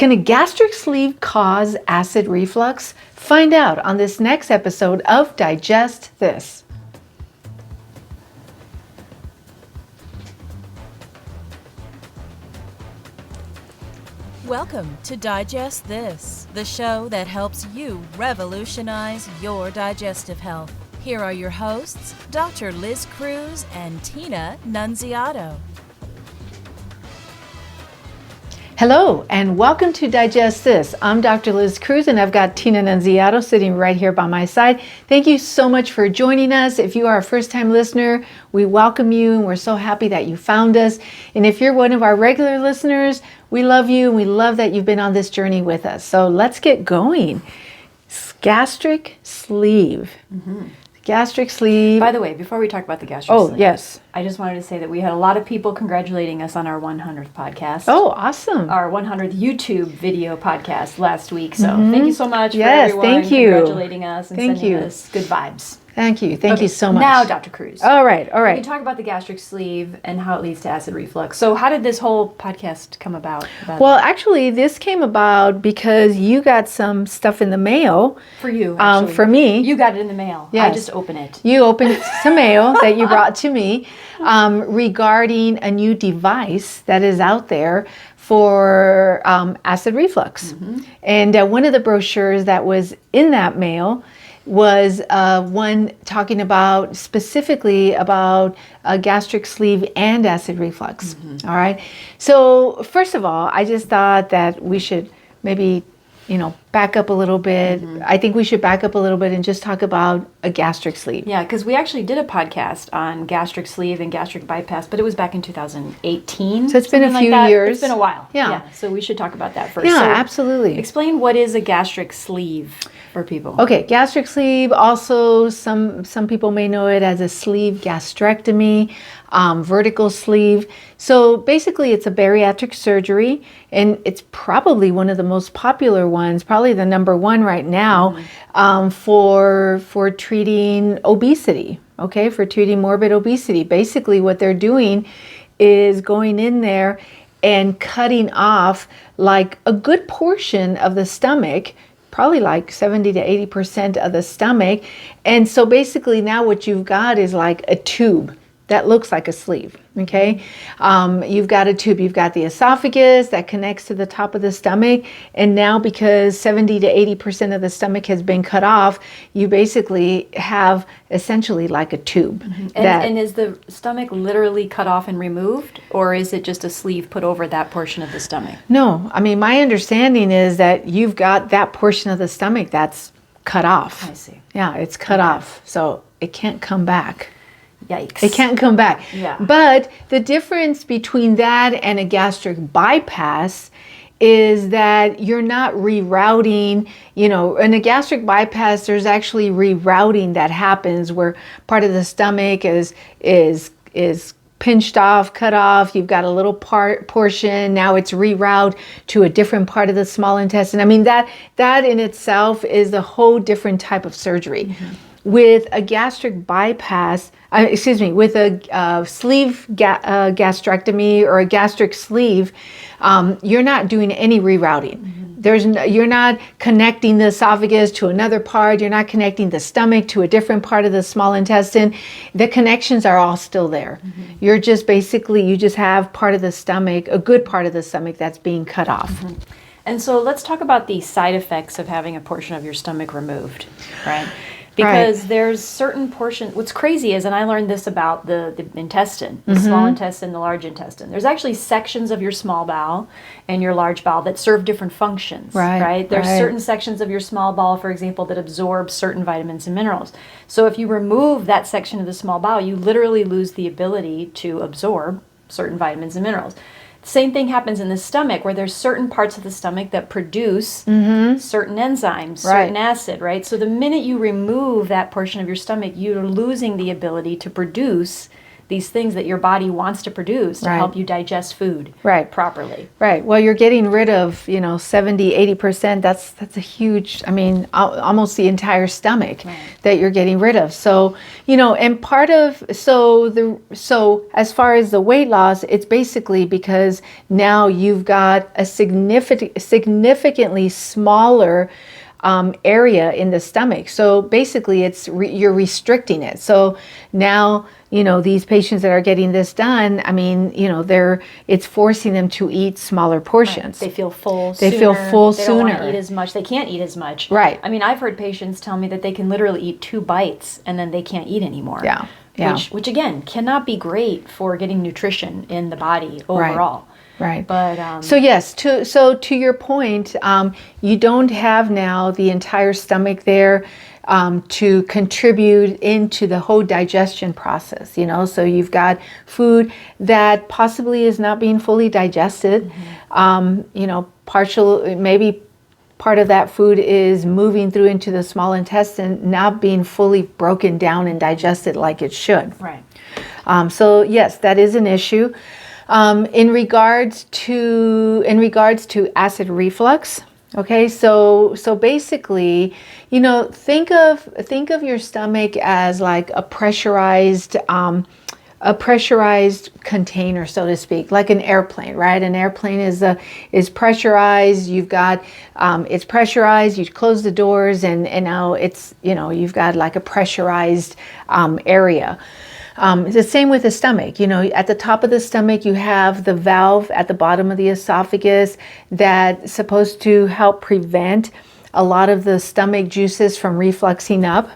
Can a gastric sleeve cause acid reflux? Find out on this next episode of Digest This. Welcome to Digest This, the show that helps you revolutionize your digestive health. Here are your hosts, Dr. Liz Cruz and Tina Nunziato. Hello, and welcome to Digest This. I'm Dr. Liz Cruz, and I've got Tina Nunziato sitting right here by my side. Thank you so much for joining us. If you are a first-time listener, we welcome you, and we're so happy that you found us. And if you're one of our regular listeners, we love you, and we love that you've been on this journey with us. So let's get going. Gastric sleeve. Gastric sleeve. By the way, before we talk about the gastric sleeve, yes. I just wanted to say that we had a lot of people congratulating us on our 100th podcast. Oh, awesome. Our 100th YouTube video podcast last week. So thank you so much for everyone thank you. congratulating us and sending us good vibes. Thank you. Thank you so much. Now, Dr. Cruz. All right. We can talk about the gastric sleeve and how it leads to acid reflux. So how did this whole podcast come about? Well, actually, this came about because you got some stuff in the mail. For you, actually. For me. You got it in the mail. Yes. I just opened it. You opened some mail that you brought to me regarding a new device that is out there for acid reflux. And one of the brochures that was in that mail was one talking about specifically about a gastric sleeve and acid reflux. All right. So first of all, I just thought that we should maybe, back up a little bit. I think we should back up a little bit and just talk about a gastric sleeve. Yeah, because we actually did a podcast on gastric sleeve and gastric bypass, but it was back in 2018. So it's been a few years. It's been a while. Yeah. So we should talk about that first. Yeah, So absolutely. explain what is a gastric sleeve for people. Okay, gastric sleeve, also some people may know it as a sleeve gastrectomy, vertical sleeve. So basically it's a bariatric surgery, and it's probably one of the most popular ones, probably the number one right now, for treating obesity, okay, for treating morbid obesity. Basically what they're doing is going in there and cutting off like a good portion of the stomach, probably like 70 to 80% of the stomach. And so basically now what you've got is like a tube that looks like a sleeve, okay? You've got a tube, you've got the esophagus that connects to the top of the stomach. And now because 70 to 80% of the stomach has been cut off, you basically have essentially like a tube. And is the stomach literally cut off and removed, or is it just a sleeve put over that portion of the stomach? No, I mean, my understanding is that you've got that portion of the stomach that's cut off. I see. Yeah, it's cut off, so it can't come back. Yikes. It can't come back. Yeah. But the difference between that and a gastric bypass is that you're not rerouting, in a gastric bypass, there's actually rerouting that happens where part of the stomach is pinched off, cut off. You've got a little portion. Now it's rerouted to a different part of the small intestine. I mean, that in itself is a whole different type of surgery. With a gastric bypass, with a sleeve gastrectomy or a gastric sleeve, you're not doing any rerouting. You're not connecting the esophagus to another part. You're not connecting the stomach to a different part of the small intestine. The connections are all still there. You're just you just have part of the stomach, a good part of the stomach that's being cut off. And so let's talk about the side effects of having a portion of your stomach removed, right? Because there's certain portions, what's crazy is, and I learned this about the intestine, the small intestine, the large intestine. There's actually sections of your small bowel and your large bowel that serve different functions, right? There's certain sections of your small bowel, for example, that absorb certain vitamins and minerals. So if you remove that section of the small bowel, you literally lose the ability to absorb certain vitamins and minerals. Same thing happens in the stomach, where there's certain parts of the stomach that produce certain enzymes, certain acid, right? So the minute you remove that portion of your stomach, you're losing the ability to produce these things that your body wants to produce to Right. help you digest food Right. properly. Right. Well, you're getting rid of, 70, 80%. That's a huge, almost the entire stomach that you're getting rid of. So, and part of, so as far as the weight loss, it's basically because now you've got a significantly smaller area in the stomach. So basically you're restricting it. So now, these patients that are getting this done, it's forcing them to eat smaller portions. Right. They feel full They sooner. feel full They don't want sooner. to eat as much. They can't eat as much. Right. I've heard patients tell me that they can literally eat 2 bites and then they can't eat anymore. Yeah. Yeah. Which again, cannot be great for getting nutrition in the body overall. Right. But so yes, to your point, you don't have now the entire stomach there to contribute into the whole digestion process. So you've got food that possibly is not being fully digested. Maybe part of that food is moving through into the small intestine, not being fully broken down and digested like it should. right. So yes, that is an issue. In regards to acid reflux, okay, so basically, think of your stomach as like a pressurized container, so to speak, like an airplane, right? An airplane is pressurized. You've got it's pressurized. You close the doors, and now it's you've got like a pressurized area. It's the same with the stomach. At the top of the stomach, you have the valve at the bottom of the esophagus that's supposed to help prevent a lot of the stomach juices from refluxing up.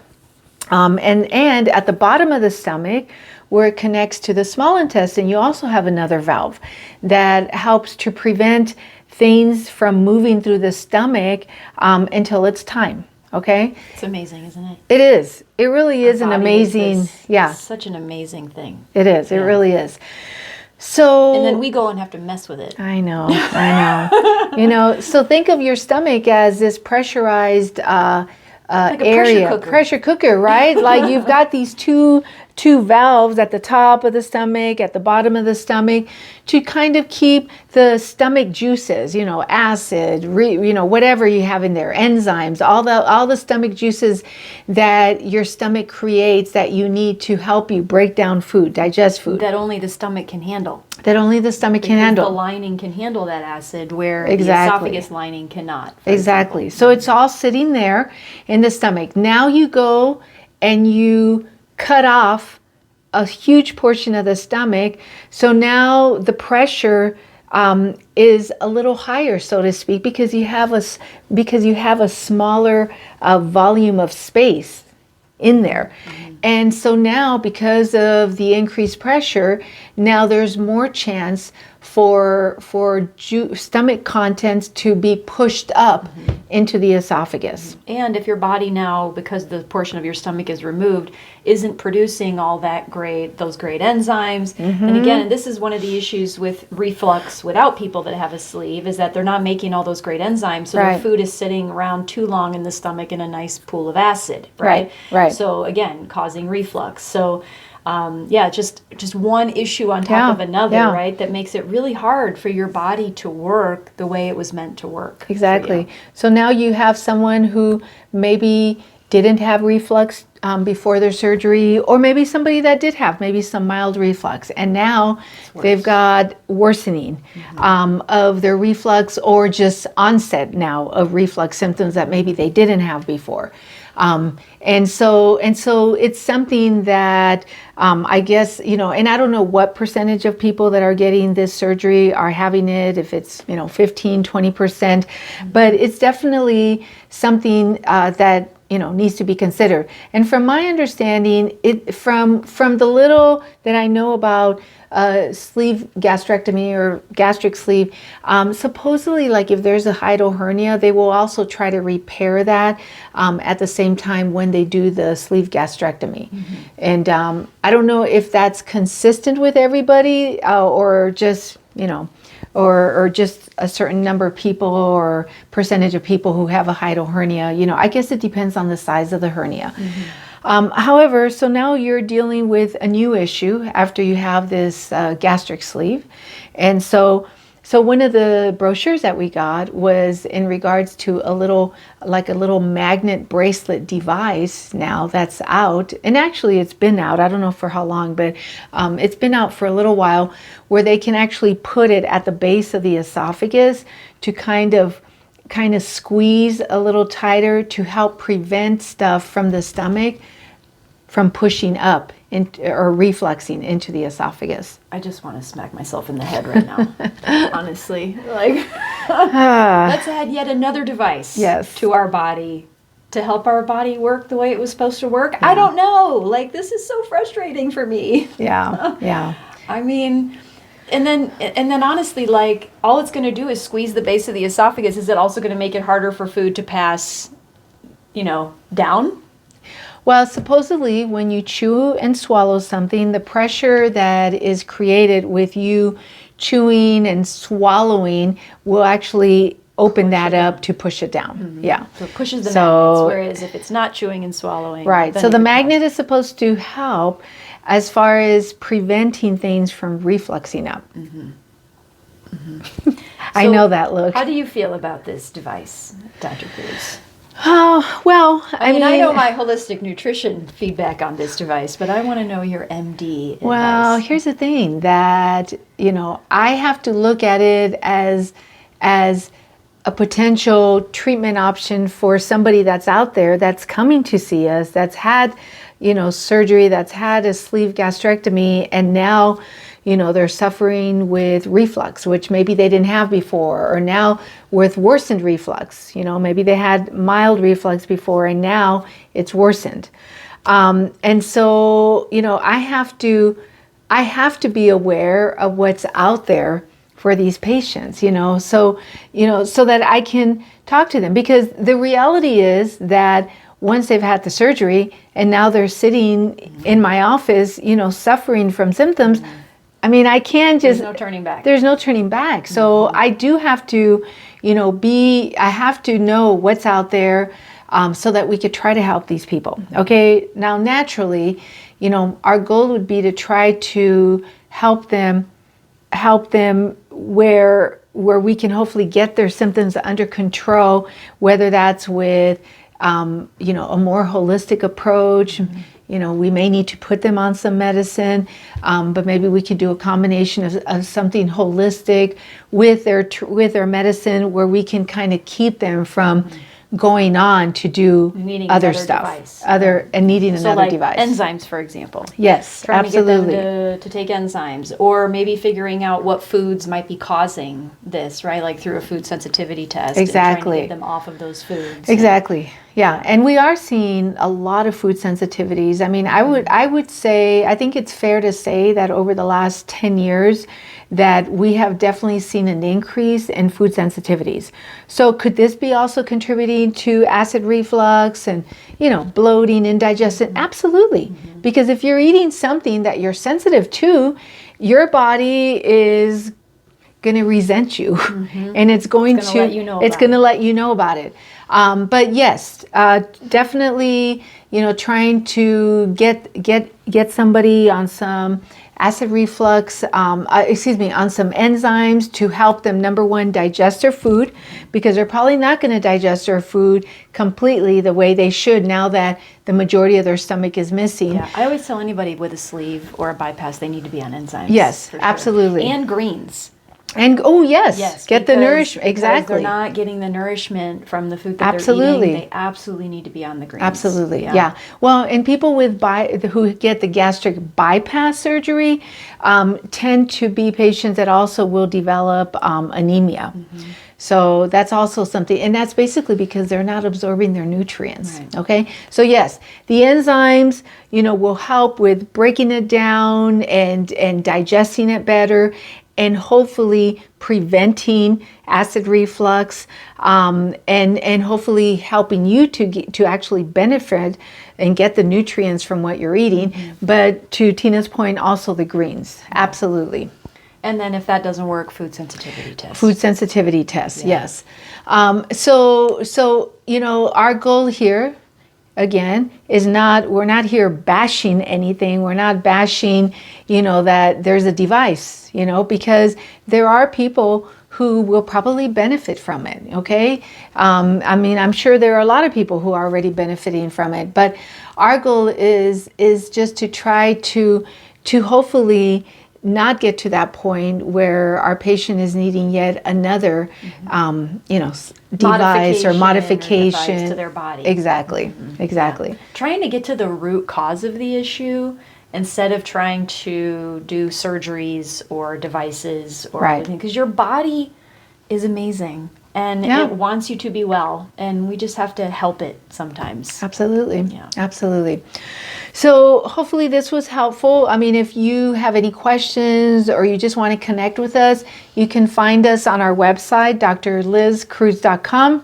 And at the bottom of the stomach, where it connects to the small intestine, you also have another valve that helps to prevent things from moving through the stomach until it's time. Okay? It's amazing, isn't it? It is. It really is an Body amazing, is such an amazing thing. It is. It really is. So, And then we go and have to mess with it. I know. So think of your stomach as this pressurized Like a area, pressure cooker, right? Like you've got these two valves at the top of the stomach, at the bottom of the stomach, to kind of keep the stomach juices, acid, whatever you have in there, enzymes, all the stomach juices that your stomach creates that you need to help you break down food, digest food. That only the stomach can handle. That only the stomach can handle. The lining can handle that acid where Exactly. the esophagus lining cannot. Exactly. So it's all sitting there in the stomach. Now you go and you cut off a huge portion of the stomach. So now the pressure is a little higher, so to speak, because you have a smaller volume of space in there. And so now, because of the increased pressure, now there's more chance for stomach contents to be pushed up into the esophagus. And if your body now, because the portion of your stomach is removed, isn't producing all those great enzymes, and again, and this is one of the issues with reflux without people that have a sleeve, is that they're not making all those great enzymes, so their food is sitting around too long in the stomach in a nice pool of acid, right? Right. So again, causing reflux. So just one issue on top of another, right? That makes it really hard for your body to work the way it was meant to work. Exactly. So now you have someone who maybe didn't have reflux before their surgery, or maybe somebody that did have maybe some mild reflux, and now they've got worsening of their reflux, or just onset now of reflux symptoms that maybe they didn't have before. And so it's something that I guess, and I don't know what percentage of people that are getting this surgery are having it, if it's, 15, 20%, but it's definitely something that, needs to be considered. And from my understanding, from the little that I know about sleeve gastrectomy or gastric sleeve, supposedly, like if there's a hiatal hernia, they will also try to repair that at the same time when they do the sleeve gastrectomy. And I don't know if that's consistent with everybody or just, or just a certain number of people or percentage of people who have a hiatal hernia. I guess it depends on the size of the hernia. However, so now you're dealing with a new issue after you have this gastric sleeve. And so one of the brochures that we got was in regards to a little magnet bracelet device now that's out. And actually it's been out, I don't know for how long, but it's been out for a little while, where they can actually put it at the base of the esophagus to kind of squeeze a little tighter to help prevent stuff from the stomach from pushing up or refluxing into the esophagus. I just want to smack myself in the head right now. Honestly, like let's add yet another device to our body to help our body work the way it was supposed to work. I don't know. Like, this is so frustrating for me. Yeah. I mean, and then honestly, like, all it's going to do is squeeze the base of the esophagus. Is it also going to make it harder for food to pass, down? Well, supposedly when you chew and swallow something, the pressure that is created with you chewing and swallowing will actually open that up to push it down. Mm-hmm. Yeah. So it pushes the magnets, whereas if it's not chewing and swallowing. Right. So the magnet is supposed to help as far as preventing things from refluxing up. Mm-hmm. Mm-hmm. I know that look. How do you feel about this device, Dr. Cruz? Oh, well, I mean, I know my holistic nutrition feedback on this device, but I want to know your MD advice. Well, here's the thing that, I have to look at it as a potential treatment option for somebody that's out there that's coming to see us, that's had, surgery, that's had a sleeve gastrectomy, and now, they're suffering with reflux, which maybe they didn't have before, or now with worsened reflux. Maybe they had mild reflux before and now it's worsened. And so, I have to be aware of what's out there for these patients, so that I can talk to them, because the reality is that once they've had the surgery and now they're sitting in my office, suffering from symptoms, I mean, I can't just... There's no turning back. There's no turning back. So I do have to, I have to know what's out there so that we could try to help these people. Okay. Now, naturally, our goal would be to try to help them where we can hopefully get their symptoms under control, whether that's with, a more holistic approach. We may need to put them on some medicine, but maybe we could do a combination of something holistic with their medicine, where we can kind of keep them from going on to do other stuff, needing another device. Enzymes, for example. Yes, trying absolutely. to get them to take enzymes, or maybe figuring out what foods might be causing this, right? Like through a food sensitivity test. Exactly. And trying to get them off of those foods. Exactly. Yeah, and we are seeing a lot of food sensitivities. I mean, I would say, I think it's fair to say that over the last 10 years that we have definitely seen an increase in food sensitivities. So could this be also contributing to acid reflux and, bloating, indigestion? Absolutely. Mm-hmm. Because if you're eating something that you're sensitive to, your body is going to resent you, and it's going to let you know about it. But yes, definitely, trying to get somebody on some acid reflux, on some enzymes to help them, number one, digest their food, because they're probably not going to digest their food completely the way they should now that the majority of their stomach is missing. Yeah, I always tell anybody with a sleeve or a bypass, they need to be on enzymes. Yes, absolutely. Sure. And greens. And get the nourishment. Exactly. They're not getting the nourishment from the food that they're eating. They absolutely need to be on the greens. Absolutely. Yeah. Well, and people who get the gastric bypass surgery tend to be patients that also will develop anemia. Mm-hmm. So that's also something, and that's basically because they're not absorbing their nutrients. Right. Okay. So yes, the enzymes, will help with breaking it down and digesting it better, and hopefully preventing acid reflux, and hopefully helping you to actually benefit and get the nutrients from what you're eating. Mm-hmm. But to Tina's point, also the greens. Absolutely. And then if that doesn't work, food sensitivity test. Food sensitivity test, yes. So our goal here again, is not, we're not here bashing anything. We're not bashing, that there's a device, because there are people who will probably benefit from it, okay? I'm sure there are a lot of people who are already benefiting from it, but our goal is just to try to hopefully not get to that point where our patient is needing yet another, device or modification device to their body. Exactly. Yeah. Trying to get to the root cause of the issue instead of trying to do surgeries or devices or everything, because your body is amazing and it wants you to be well, and we just have to help it sometimes. Absolutely. Yeah. Absolutely. So hopefully this was helpful. If you have any questions or you just want to connect with us, you can find us on our website, drlizcruz.com.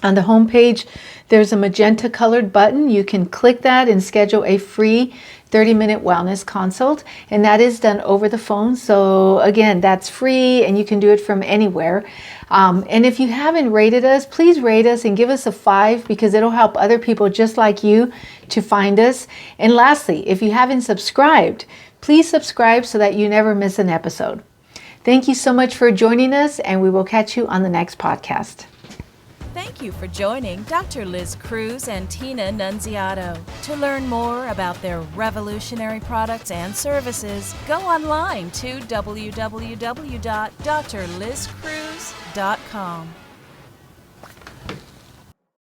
On the homepage, there's a magenta colored button. You can click that and schedule a free 30-minute wellness consult, and that is done over the phone. So again, that's free and you can do it from anywhere. And if you haven't rated us, please rate us and give us a 5, because it'll help other people just like you to find us. And lastly, if you haven't subscribed, please subscribe so that you never miss an episode. Thank you so much for joining us, and we will catch you on the next podcast. Thank you for joining Dr. Liz Cruz and Tina Nunziato. To learn more about their revolutionary products and services, go online to www.drlizcruz.com.